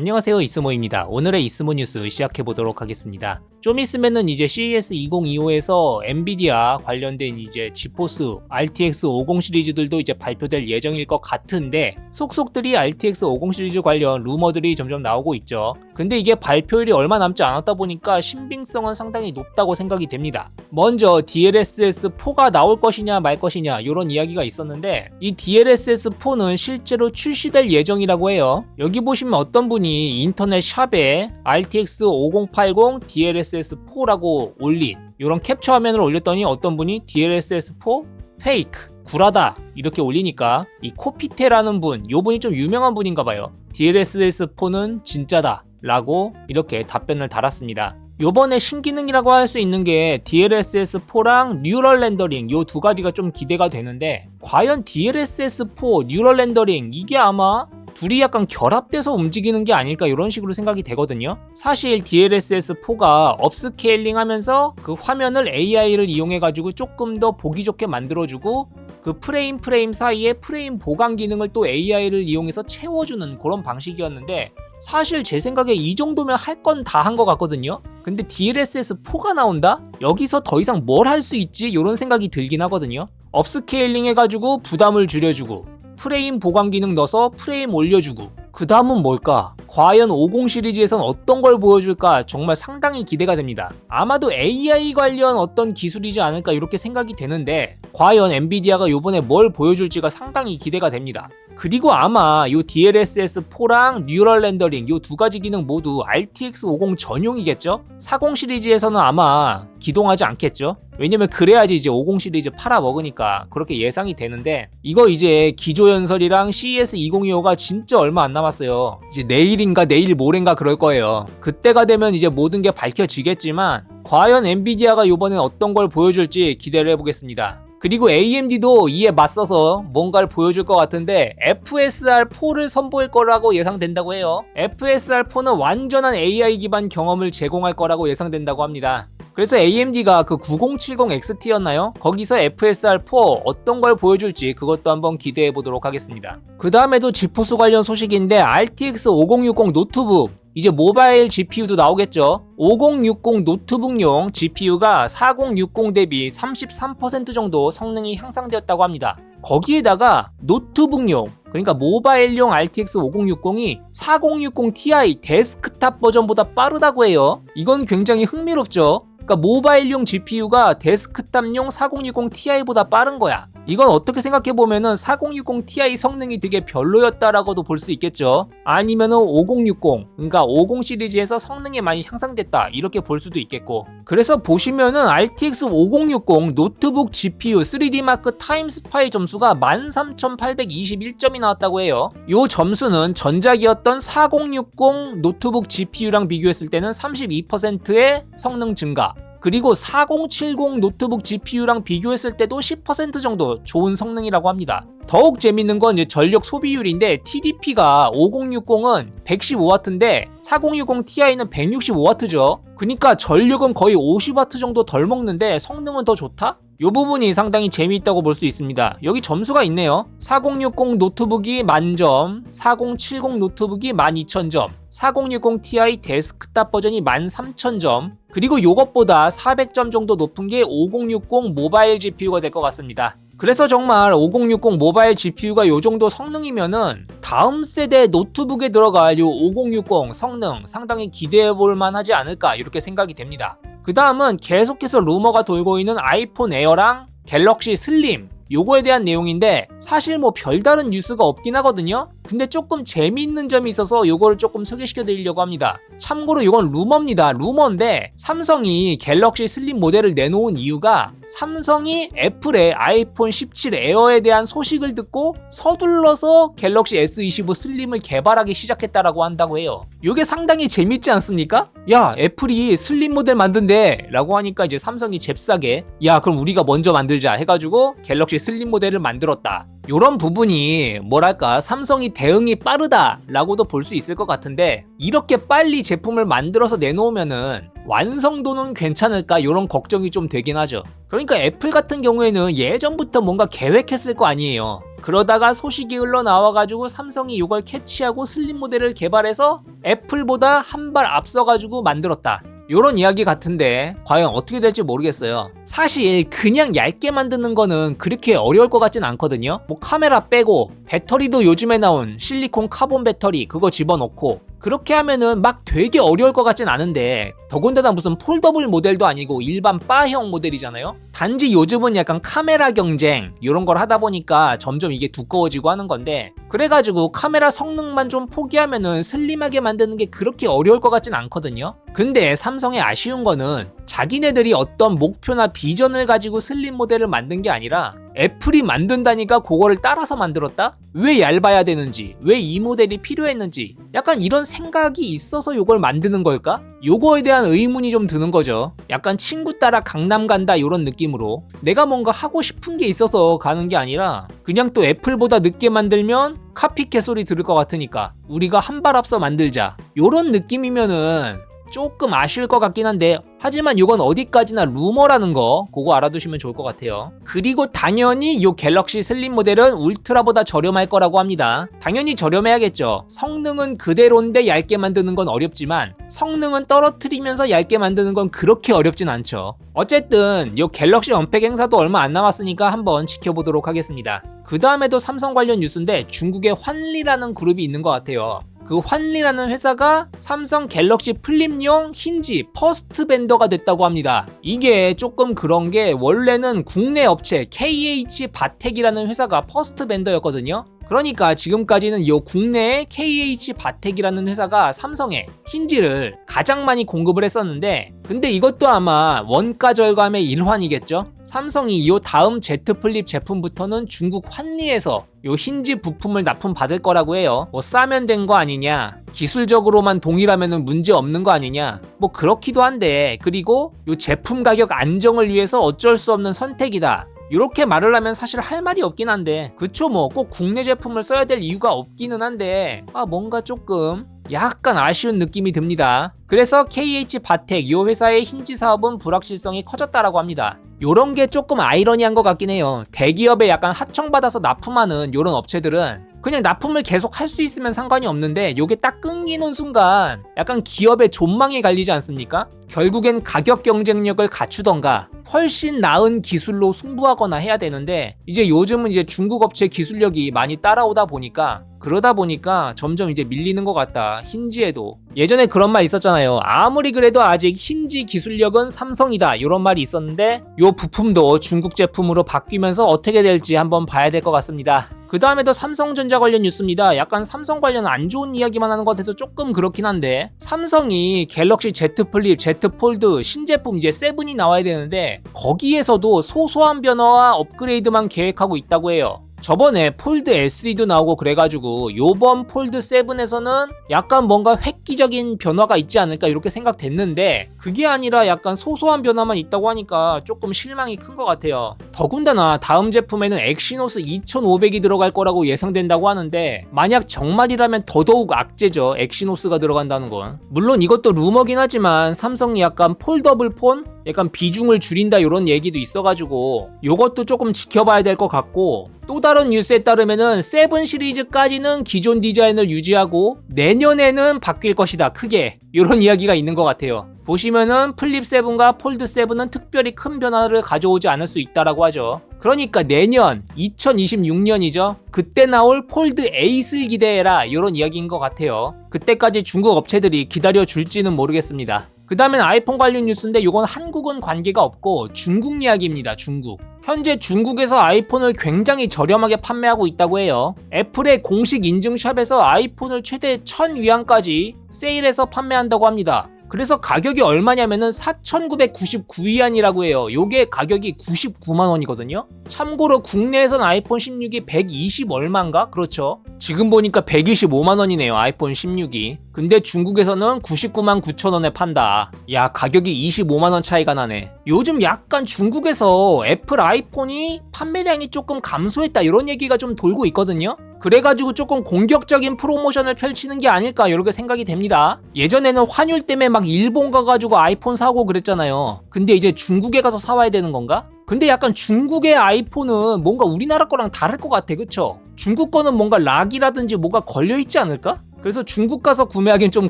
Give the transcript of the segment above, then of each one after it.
안녕하세요, 이스모입니다. 오늘의 이스모 뉴스 시작해보도록 하겠습니다. 좀 있으면은 이제 CES 2025에서 엔비디아 관련된 이제 지포스 RTX 50 시리즈들도 이제 발표될 예정일 것 같은데 속속들이 RTX 50 시리즈 관련 루머들이 점점 나오고 있죠. 근데 이게 발표일이 얼마 남지 않았다 보니까 신빙성은 상당히 높다고 생각이 됩니다. 먼저 DLSS 4가 나올 것이냐 말 것이냐 이런 이야기가 있었는데 이 DLSS 4는 실제로 출시될 예정이라고 해요. 여기 보시면 어떤 분이 인터넷 샵에 RTX 5080 DLSS 4라고 올린 이런 캡처 화면을 올렸더니 어떤 분이 DLSS 4 페이크 구라다 이렇게 올리니까 이 코피테라는 분, 요 분이 좀 유명한 분인가 봐요. DLSS 4는 진짜다 라고 이렇게 답변을 달았습니다. 요번에 신기능이라고 할 수 있는 게 DLSS 4랑 뉴럴 렌더링 요 두 가지가 좀 기대가 되는데 과연 DLSS 4 뉴럴 렌더링 이게 아마 둘이 약간 결합돼서 움직이는 게 아닐까 이런 식으로 생각이 되거든요. 사실 DLSS 4가 업스케일링 하면서 그 화면을 AI를 이용해 가지고 조금 더 보기 좋게 만들어주고 그 프레임 사이에 프레임 보강 기능을 또 AI를 이용해서 채워주는 그런 방식이었는데 사실 제 생각에 이 정도면 할 건 다 한 것 같거든요. 근데 DLSS 4가 나온다? 여기서 더 이상 뭘 할 수 있지? 이런 생각이 들긴 하거든요. 업스케일링 해가지고 부담을 줄여주고 프레임 보강 기능 넣어서 프레임 올려주고 그 다음은 뭘까? 과연 50 시리즈에선 어떤 걸 보여줄까? 정말 상당히 기대가 됩니다. 아마도 AI 관련 어떤 기술이지 않을까 이렇게 생각이 되는데 과연 엔비디아가 요번에 뭘 보여줄지가 상당히 기대가 됩니다. 그리고 아마 요 DLSS 4랑 뉴럴 렌더링 요 두 가지 기능 모두 RTX 50 전용이겠죠? 40 시리즈에서는 아마 기동하지 않겠죠? 왜냐면 그래야지 이제 50 시리즈 팔아먹으니까 그렇게 예상이 되는데 이거 이제 기조연설이랑 CES 2025가 진짜 얼마 안 남았어요. 이제 내일인가 내일 모레인가 그럴 거예요. 그때가 되면 이제 모든 게 밝혀지겠지만 과연 엔비디아가 요번엔 어떤 걸 보여줄지 기대를 해보겠습니다. 그리고 AMD도 이에 맞서서 뭔가를 보여줄 것 같은데 FSR4를 선보일 거라고 예상된다고 해요. FSR4는 완전한 AI 기반 경험을 제공할 거라고 예상된다고 합니다. 그래서 AMD가 그 9070XT였나요? 거기서 FSR4 어떤 걸 보여줄지 그것도 한번 기대해 보도록 하겠습니다. 그 다음에도 지포스 관련 소식인데 RTX 5060 노트북 이제 모바일 GPU도 나오겠죠. 5060 노트북용 GPU가 4060 대비 33% 정도 성능이 향상되었다고 합니다. 거기에다가 노트북용 그러니까 모바일용 RTX 5060이 4060 Ti 데스크탑 버전보다 빠르다고 해요. 이건 굉장히 흥미롭죠. 그러니까 모바일용 GPU가 데스크탑용 4060 Ti보다 빠른 거야. 이건 어떻게 생각해보면은 4060 Ti 성능이 되게 별로였다라고도 볼 수 있겠죠. 아니면은 5060 그러니까 50 시리즈에서 성능이 많이 향상됐다 이렇게 볼 수도 있겠고. 그래서 보시면은 RTX 5060 노트북 GPU 3D마크 타임스파이 점수가 13821점이 나왔다고 해요. 이 점수는 전작이었던 4060 노트북 GPU랑 비교했을 때는 32%의 성능 증가 그리고 4070 노트북 GPU랑 비교했을 때도 10% 정도 좋은 성능이라고 합니다. 더욱 재밌는 건 이제 전력 소비율인데 TDP가 5060은 115W인데 4060 Ti는 165W죠. 그러니까 전력은 거의 50W 정도 덜 먹는데 성능은 더 좋다? 이 부분이 상당히 재미있다고 볼 수 있습니다. 여기 점수가 있네요. 4060 노트북이 만점, 4070 노트북이 12000점, 4060 Ti 데스크탑 버전이 13000점, 그리고 요것보다 400점 정도 높은 게 5060 모바일 GPU가 될 것 같습니다. 그래서 정말 5060 모바일 GPU가 요 정도 성능이면은 다음 세대 노트북에 들어갈 요 5060 성능 상당히 기대해볼 만하지 않을까 이렇게 생각이 됩니다. 그 다음은 계속해서 루머가 돌고 있는 아이폰 에어랑 갤럭시 슬림 요거에 대한 내용인데 사실 뭐 별다른 뉴스가 없긴 하거든요. 근데 조금 재미있는 점이 있어서 요거를 조금 소개시켜 드리려고 합니다. 참고로 이건 루머입니다. 루머인데 삼성이 갤럭시 슬림 모델을 내놓은 이유가 삼성이 애플의 아이폰 17 에어에 대한 소식을 듣고 서둘러서 갤럭시 S25 슬림을 개발하기 시작했다라고 한다고 해요. 요게 상당히 재밌지 않습니까? 야, 애플이 슬림 모델 만든대 라고 하니까 이제 삼성이 잽싸게 야, 그럼 우리가 먼저 만들자 해가지고 갤럭시 슬림 모델을 만들었다. 요런 부분이 뭐랄까 삼성이 대응이 빠르다 라고도 볼 수 있을 것 같은데 이렇게 빨리 제품을 만들어서 내놓으면은 완성도는 괜찮을까 이런 걱정이 좀 되긴 하죠. 그러니까 애플 같은 경우에는 예전부터 뭔가 계획했을 거 아니에요. 그러다가 소식이 흘러나와가지고 삼성이 이걸 캐치하고 슬림 모델을 개발해서 애플보다 한 발 앞서가지고 만들었다. 요런 이야기 같은데 과연 어떻게 될지 모르겠어요. 사실 그냥 얇게 만드는 거는 그렇게 어려울 것 같진 않거든요. 뭐 카메라 빼고 배터리도 요즘에 나온 실리콘 카본 배터리 그거 집어넣고 그렇게 하면은 막 되게 어려울 것 같진 않은데 더군다나 무슨 폴더블 모델도 아니고 일반 바형 모델이잖아요. 단지 요즘은 약간 카메라 경쟁 이런 걸 하다 보니까 점점 이게 두꺼워지고 하는 건데 그래가지고 카메라 성능만 좀 포기하면은 슬림하게 만드는 게 그렇게 어려울 것 같진 않거든요. 근데 삼성의 아쉬운 거는 자기네들이 어떤 목표나 비전을 가지고 슬림 모델을 만든 게 아니라 애플이 만든다니까 그거를 따라서 만들었다? 왜 얇아야 되는지, 왜 이 모델이 필요했는지 약간 이런 생각이 있어서 이걸 만드는 걸까? 요거에 대한 의문이 좀 드는 거죠. 약간 친구 따라 강남 간다 이런 느낌으로 내가 뭔가 하고 싶은 게 있어서 가는 게 아니라 그냥 또 애플보다 늦게 만들면 카피캣 소리 들을 것 같으니까 우리가 한 발 앞서 만들자 요런 느낌이면은 조금 아쉬울 것 같긴 한데 하지만 이건 어디까지나 루머라는 거 그거 알아두시면 좋을 것 같아요. 그리고 당연히 이 갤럭시 슬림 모델은 울트라보다 저렴할 거라고 합니다. 당연히 저렴해야겠죠. 성능은 그대로인데 얇게 만드는 건 어렵지만 성능은 떨어뜨리면서 얇게 만드는 건 그렇게 어렵진 않죠. 어쨌든 이 갤럭시 언팩 행사도 얼마 안 남았으니까 한번 지켜보도록 하겠습니다. 그 다음에도 삼성 관련 뉴스인데 중국에 환리라는 그룹이 있는 것 같아요. 그 환리라는 회사가 삼성 갤럭시 플립용 힌지 퍼스트 벤더가 됐다고 합니다. 이게 조금 그런 게 원래는 국내 업체 KH 바텍이라는 회사가 퍼스트 벤더였거든요. 그러니까 지금까지는 이 국내의 KH 바텍이라는 회사가 삼성에 힌지를 가장 많이 공급을 했었는데 근데 이것도 아마 원가 절감의 일환이겠죠? 삼성이 이 다음 Z 플립 제품부터는 중국 환리에서 요 힌지 부품을 납품받을 거라고 해요. 뭐 싸면 된 거 아니냐, 기술적으로만 동일하면 문제 없는 거 아니냐, 뭐 그렇기도 한데 그리고 요 제품 가격 안정을 위해서 어쩔 수 없는 선택이다. 이렇게 말을 하면 사실 할 말이 없긴 한데 그쵸 뭐 꼭 국내 제품을 써야 될 이유가 없기는 한데 뭔가 조금 약간 아쉬운 느낌이 듭니다. 그래서 KH 바텍 이 회사의 힌지 사업은 불확실성이 커졌다라고 합니다. 요런 게 조금 아이러니한 것 같긴 해요. 대기업에 약간 하청받아서 납품하는 요런 업체들은 그냥 납품을 계속 할 수 있으면 상관이 없는데 요게 딱 끊기는 순간 약간 기업의 존망이 갈리지 않습니까? 결국엔 가격 경쟁력을 갖추던가 훨씬 나은 기술로 승부하거나 해야 되는데 이제 요즘은 이제 중국 업체 기술력이 많이 따라오다 보니까 그러다 보니까 점점 이제 밀리는 것 같다. 힌지에도 예전에 그런 말 있었잖아요. 아무리 그래도 아직 힌지 기술력은 삼성이다 이런 말이 있었는데 요 부품도 중국 제품으로 바뀌면서 어떻게 될지 한번 봐야 될 것 같습니다. 그 다음에도 삼성전자 관련 뉴스입니다. 약간 삼성 관련 안 좋은 이야기만 하는 것 같아서 조금 그렇긴 한데 삼성이 갤럭시 Z 플립, Z 폴드 신제품 이제 7이 나와야 되는데 거기에서도 소소한 변화와 업그레이드만 계획하고 있다고 해요. 저번에 폴드 SE도 나오고 그래가지고 요번 폴드 7에서는 약간 뭔가 획기적인 변화가 있지 않을까 이렇게 생각됐는데 그게 아니라 약간 소소한 변화만 있다고 하니까 조금 실망이 큰 것 같아요. 더군다나 다음 제품에는 엑시노스 2500이 들어갈 거라고 예상된다고 하는데 만약 정말이라면 더더욱 악재죠. 엑시노스가 들어간다는 건. 물론 이것도 루머긴 하지만 삼성이 약간 폴더블 폰? 약간 비중을 줄인다 이런 얘기도 있어가지고 요것도 조금 지켜봐야 될 것 같고 또 다른 뉴스에 따르면은 7 시리즈까지는 기존 디자인을 유지하고 내년에는 바뀔 것이다 크게 이런 이야기가 있는 것 같아요. 보시면은 플립 7과 폴드 7은 특별히 큰 변화를 가져오지 않을 수 있다라고 하죠. 그러니까 내년 2026년이죠. 그때 나올 폴드 8을 기대해라 이런 이야기인 것 같아요. 그때까지 중국 업체들이 기다려줄지는 모르겠습니다. 그 다음엔 아이폰 관련 뉴스인데 이건 한국은 관계가 없고 중국 이야기입니다. 중국. 현재 중국에서 아이폰을 굉장히 저렴하게 판매하고 있다고 해요. 애플의 공식 인증샵에서 아이폰을 최대 1000위안까지 세일해서 판매한다고 합니다. 그래서 가격이 얼마냐면은 4,999위안이라고 해요. 요게 가격이 99만원이거든요. 참고로 국내에선 아이폰 16이 120 얼마인가? 그렇죠. 지금 보니까 125만원이네요. 아이폰 16이. 근데 중국에서는 99만 9천원에 판다. 야, 가격이 25만원 차이가 나네. 요즘 약간 중국에서 애플 아이폰이 판매량이 조금 감소했다 이런 얘기가 좀 돌고 있거든요. 그래가지고 조금 공격적인 프로모션을 펼치는 게 아닐까 이렇게 생각이 됩니다. 예전에는 환율 때문에 막 일본 가가지고 아이폰 사고 그랬잖아요. 근데 이제 중국에 가서 사와야 되는 건가? 근데 약간 중국의 아이폰은 뭔가 우리나라 거랑 다를 것 같아, 그쵸? 중국 거는 뭔가 락이라든지 뭐가 걸려있지 않을까? 그래서 중국 가서 구매하긴 좀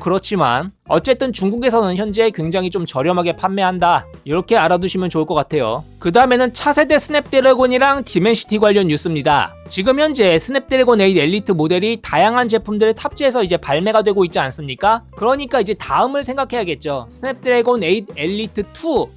그렇지만 어쨌든 중국에서는 현재 굉장히 좀 저렴하게 판매한다, 이렇게 알아두시면 좋을 것 같아요. 그 다음에는 차세대 스냅드래곤이랑 디멘시티 관련 뉴스입니다. 지금 현재 스냅드래곤 8 엘리트 모델이 다양한 제품들을 탑재해서 이제 발매가 되고 있지 않습니까? 그러니까 이제 다음을 생각해야겠죠. 스냅드래곤 8 엘리트 2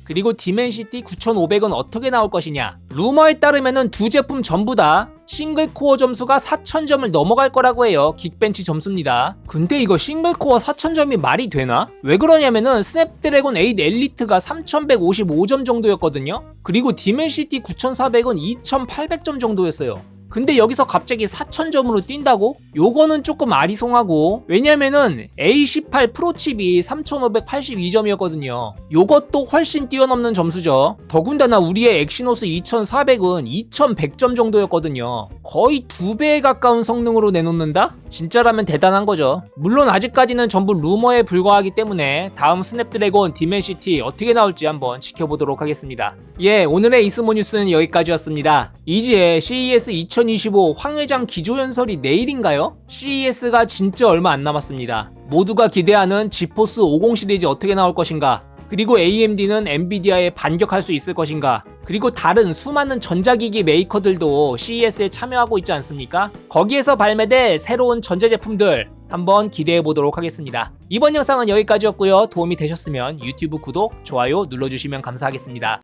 그리고 디멘시티 9500은 어떻게 나올 것이냐. 루머에 따르면은 두 제품 전부 다 싱글코어 점수가 4000점을 넘어갈 거라고 해요. 긱벤치 점수입니다. 근데 이거 싱글코어 4000점이 말이 되나? 왜 그러냐면은 스냅드래곤 8 엘리트가 3155점 정도였거든요. 그리고 디멘시티 9400은 2800점 정도였어요. 근데 여기서 갑자기 4000점으로 뛴다고? 요거는 조금 아리송하고, 왜냐면은 A18 프로칩이 3582점이었거든요. 요것도 훨씬 뛰어넘는 점수죠. 더군다나 우리의 엑시노스 2400은 2100점 정도였거든요. 거의 2배에 가까운 성능으로 내놓는다? 진짜라면 대단한 거죠. 물론 아직까지는 전부 루머에 불과하기 때문에 다음 스냅드래곤 디멘시티 어떻게 나올지 한번 지켜보도록 하겠습니다. 예, 오늘의 이스모 뉴스는 여기까지였습니다. 이제 CES 2025 황회장 기조연설이 내일인가요? CES가 진짜 얼마 안 남았습니다. 모두가 기대하는 지포스 50 시리즈 어떻게 나올 것인가, 그리고 AMD는 엔비디아에 반격할 수 있을 것인가, 그리고 다른 수많은 전자기기 메이커들도 CES에 참여하고 있지 않습니까? 거기에서 발매될 새로운 전자제품들 한번 기대해 보도록 하겠습니다. 이번 영상은 여기까지였고요. 도움이 되셨으면 유튜브 구독, 좋아요 눌러주시면 감사하겠습니다.